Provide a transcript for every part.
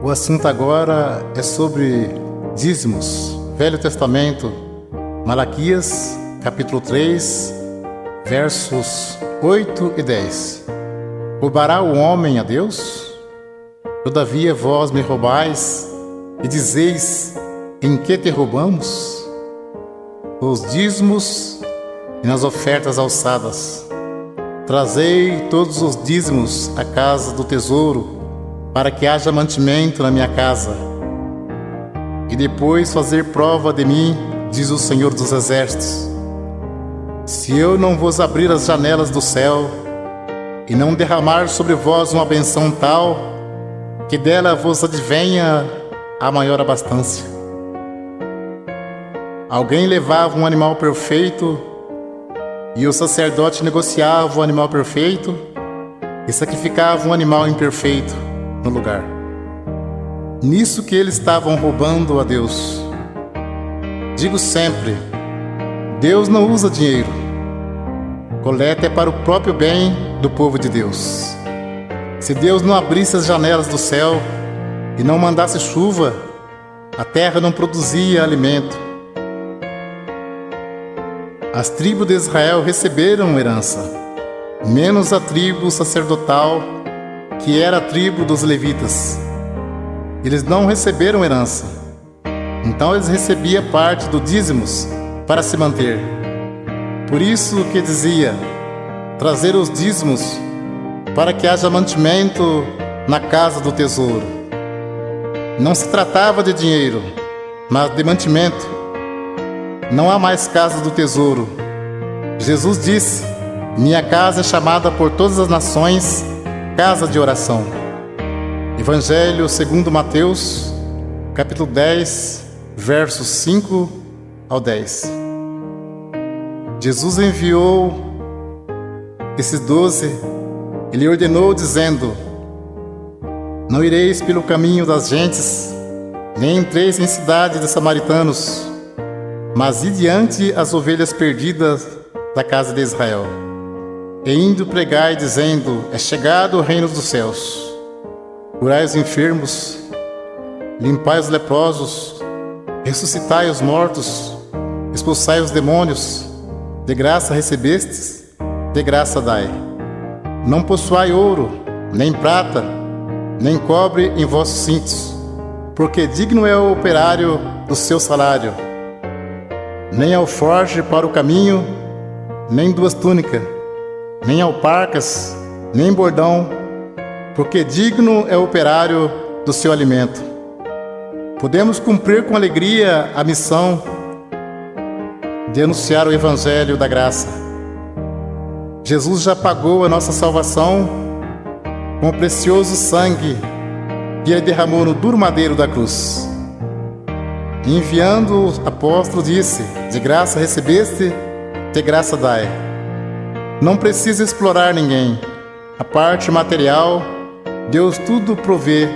O assunto agora é sobre dízimos. Velho Testamento, Malaquias, capítulo 3, versos 8 e 10. Roubará o homem a Deus? Todavia vós me roubais e dizeis: em que te roubamos? Os dízimos e nas ofertas alçadas. Trazei todos os dízimos à casa do tesouro, para que haja mantimento na minha casa. E depois fazer prova de mim, diz o Senhor dos Exércitos, se eu não vos abrir as janelas do céu e não derramar sobre vós uma benção tal, que dela vos advenha a maior abastança. Alguém levava um animal perfeito e o sacerdote negociava o animal perfeito e sacrificava um animal imperfeito no lugar. Nisso que eles estavam roubando a Deus. Digo sempre, Deus não usa dinheiro. Coleta é para o próprio bem do povo de Deus. Se Deus não abrisse as janelas do céu e não mandasse chuva, a terra não produzia alimento. As tribos de Israel receberam herança, menos a tribo sacerdotal, que era a tribo dos levitas. Eles não receberam herança, então eles recebiam parte do dízimos para se manter. Por isso que dizia, trazer os dízimos para que haja mantimento na casa do tesouro. Não se tratava de dinheiro, mas de mantimento. Não há mais casa do tesouro. Jesus disse, minha casa é chamada por todas as nações casa de oração. Evangelho segundo Mateus, capítulo 10, versos 5 ao 10. Jesus enviou esses 12, ele ordenou dizendo, não ireis pelo caminho das gentes, nem entreis em cidade de samaritanos, mas ide diante as ovelhas perdidas da casa de Israel. E indo pregai, dizendo, é chegado o reino dos céus. Curai os enfermos, limpai os leprosos, ressuscitai os mortos, expulsai os demônios, de graça recebestes, de graça dai. Não possuai ouro, nem prata, nem cobre em vossos cintos, porque digno é o operário do seu salário. Nem alforje para o caminho, nem duas túnicas, nem alparcas, nem bordão, porque digno é o operário do seu alimento. Podemos cumprir com alegria a missão de anunciar o Evangelho da graça. Jesus já pagou a nossa salvação com o precioso sangue que ele derramou no duro madeiro da cruz. Enviando o apóstolo disse, de graça recebeste, de graça dai. Não precisa explorar ninguém. A parte material, Deus tudo provê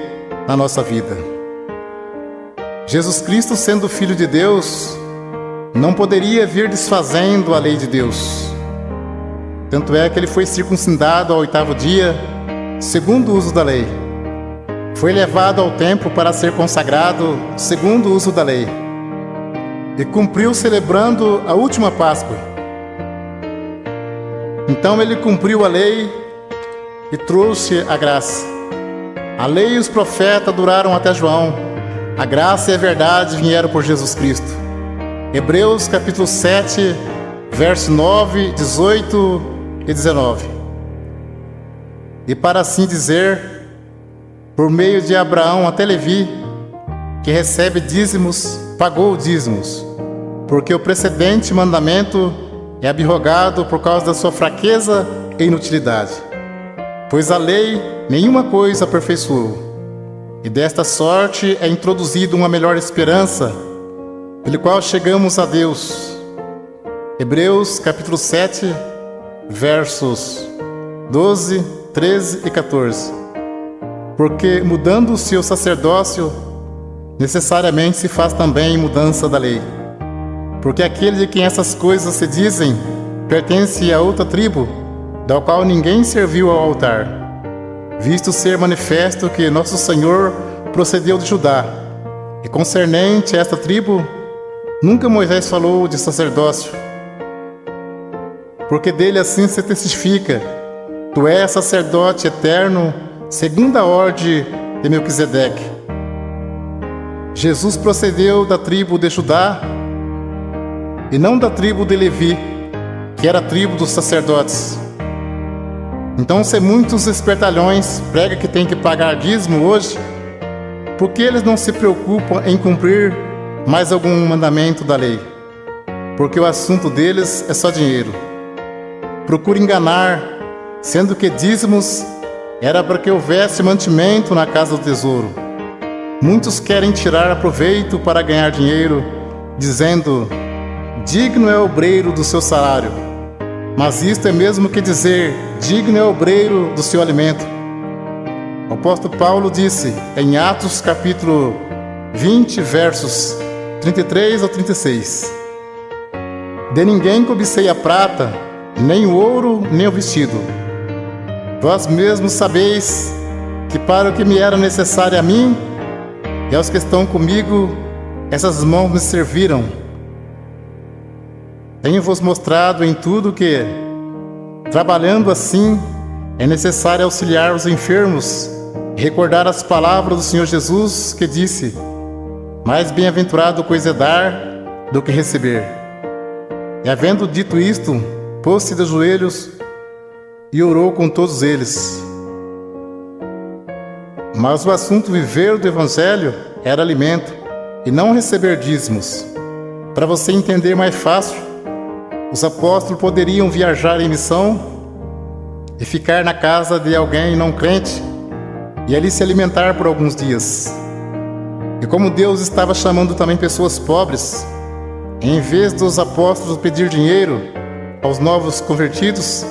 na nossa vida. Jesus Cristo, sendo Filho de Deus, não poderia vir desfazendo a lei de Deus. Tanto é que ele foi circuncidado ao 8º dia, segundo o uso da lei. Foi levado ao templo para ser consagrado, segundo o uso da lei. E cumpriu celebrando a última Páscoa. Então ele cumpriu a lei e trouxe a graça. A lei e os profetas duraram até João. A graça e a verdade vieram por Jesus Cristo. Hebreus capítulo 7, verso 9, 18 e 19. E para assim dizer, por meio de Abraão até Levi, que recebe dízimos, pagou dízimos, porque o precedente mandamento é abrogado por causa da sua fraqueza e inutilidade. Pois a lei nenhuma coisa aperfeiçoou, e desta sorte é introduzida uma melhor esperança, pelo qual chegamos a Deus. Hebreus capítulo 7, versos 12, 13 e 14. Porque mudando o seu sacerdócio, necessariamente se faz também mudança da lei. Porque aquele de quem essas coisas se dizem, pertence a outra tribo, da qual ninguém serviu ao altar, visto ser manifesto que nosso Senhor procedeu de Judá, e concernente a esta tribo, nunca Moisés falou de sacerdócio, porque dele assim se testifica: tu és sacerdote eterno, segundo a ordem de Melquisedeque. Jesus procedeu da tribo de Judá e não da tribo de Levi, que era a tribo dos sacerdotes. Então, se muitos espertalhões pregam que tem que pagar dízimo hoje, por que eles não se preocupam em cumprir mais algum mandamento da lei? Porque o assunto deles é só dinheiro. Procura enganar, sendo que dízimos era para que houvesse mantimento na casa do tesouro. Muitos querem tirar proveito para ganhar dinheiro, dizendo: digno é o obreiro do seu salário. Mas isto é mesmo que dizer: digno é o obreiro do seu alimento. O apóstolo Paulo disse em Atos capítulo 20, versos 33 ao 36: de ninguém cobicei a prata, nem o ouro, nem o vestido. Vós mesmos sabeis que para o que me era necessário a mim e aos que estão comigo, essas mãos me serviram. Tenho-vos mostrado em tudo que, trabalhando assim, é necessário auxiliar os enfermos e recordar as palavras do Senhor Jesus, que disse: mais bem-aventurado coisa é dar do que receber. E havendo dito isto, pôs-se de joelhos e orou com todos eles. Mas o assunto viver do Evangelho era alimento e não receber dízimos. Para você entender mais fácil, os apóstolos poderiam viajar em missão e ficar na casa de alguém não crente e ali se alimentar por alguns dias. E como Deus estava chamando também pessoas pobres, em vez dos apóstolos pedir dinheiro aos novos convertidos,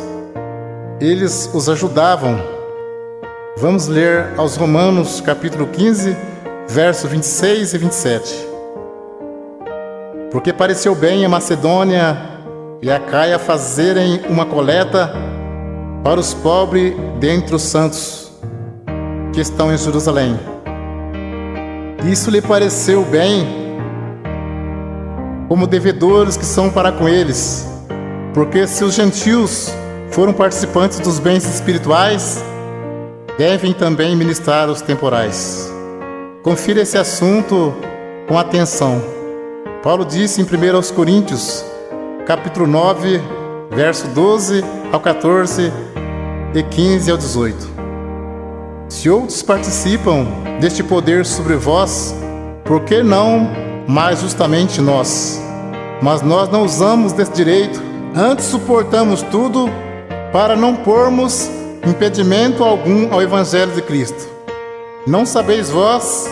eles os ajudavam. Vamos ler aos Romanos capítulo 15, versos 26 e 27. Porque pareceu bem a Macedônia e a Acaia fazerem uma coleta para os pobres dentre os santos que estão em Jerusalém. Isso lhe pareceu bem, como devedores que são para com eles, porque se os gentios foram participantes dos bens espirituais, devem também ministrar os temporais. Confira esse assunto com atenção. Paulo disse em 1 Coríntios, capítulo 9, verso 12 ao 14 e 15 ao 18. Se outros participam deste poder sobre vós, por que não mais justamente nós? Mas nós não usamos desse direito, antes suportamos tudo para não pormos impedimento algum ao Evangelho de Cristo. Não sabeis vós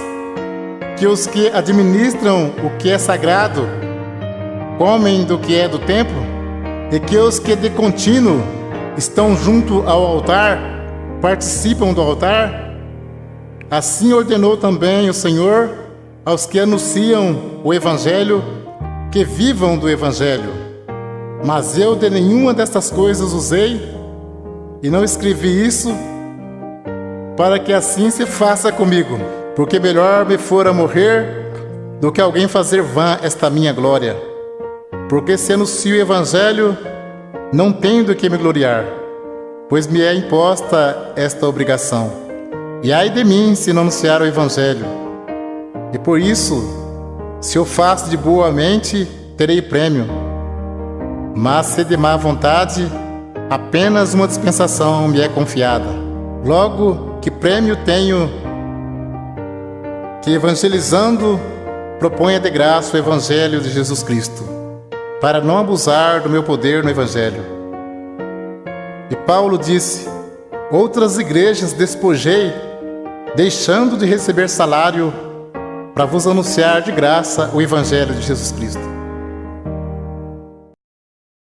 que os que administram o que é sagrado comem do que é do templo, e que os que de contínuo estão junto ao altar participam do altar? Assim ordenou também o Senhor aos que anunciam o Evangelho que vivam do Evangelho. Mas eu de nenhuma destas coisas usei, e não escrevi isso para que assim se faça comigo, porque melhor me fora morrer do que alguém fazer vã esta minha glória. Porque se anuncio o Evangelho, não tenho do que me gloriar, pois me é imposta esta obrigação. E ai de mim se não anunciar o Evangelho. E por isso, se eu faço de boa mente, terei prêmio. Mas se de má vontade, apenas uma dispensação me é confiada. Logo, que prêmio tenho que, evangelizando, proponha de graça o Evangelho de Jesus Cristo, para não abusar do meu poder no Evangelho. E Paulo disse: outras igrejas despojei, deixando de receber salário, para vos anunciar de graça o Evangelho de Jesus Cristo.